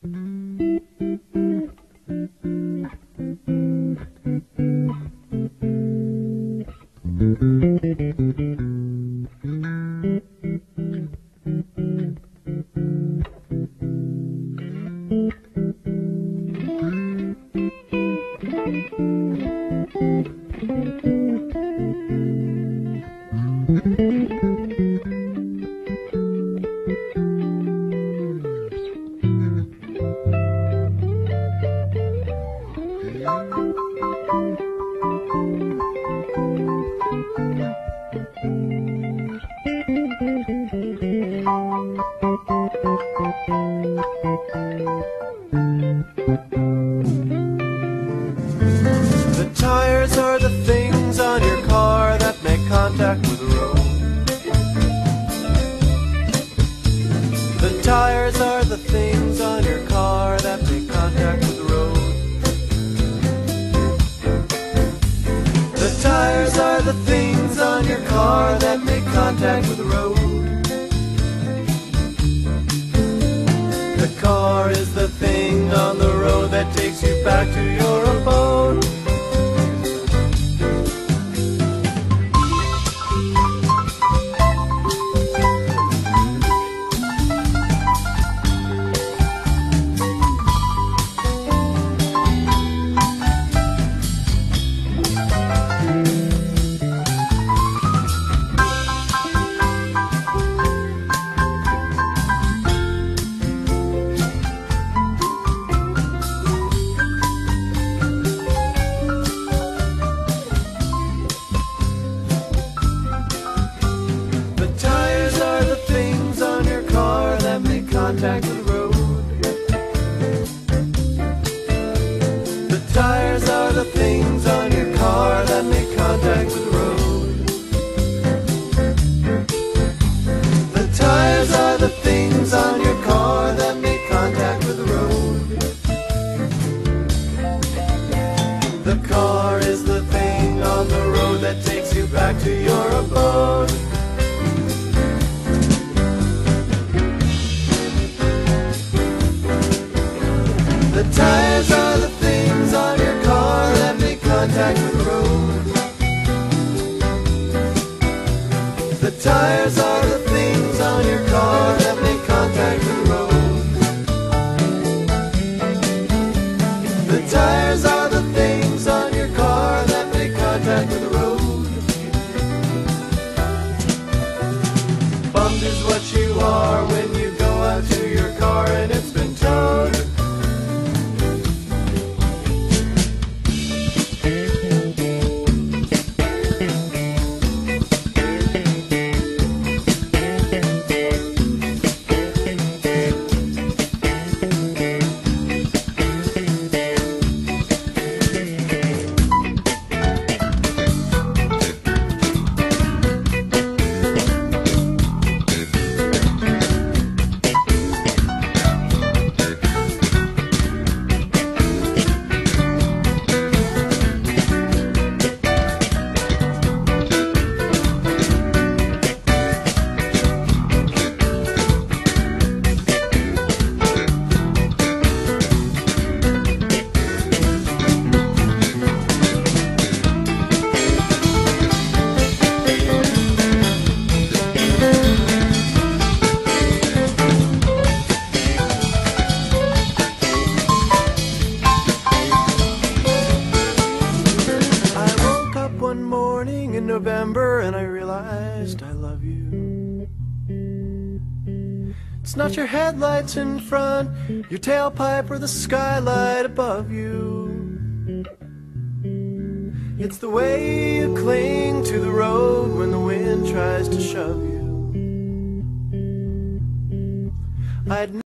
The tires are the things on your car that make contact with the road. The tires are the things on your car that make contact with the road. The tires are the things on your car that make contact with the road. The car is the thing on the road that takes you back to your abode. Contact with the road. The tires are the things on your car that make contact with the road. The tires are the things on your car that make contact with the road. The car is the thing on the road that takes you back to your abode. The tires are the things on your car that make contact with the road. The tires are the things on your car that make contact with the road. The tires are the things on your car that make contact with the road. Bummed is what you are when you go out to your car and it's been towed. One morning in November and I realized I love you. It's not your headlights in front, your tailpipe, or the skylight above you. It's the way you cling to the road when the wind tries to shove you. I'd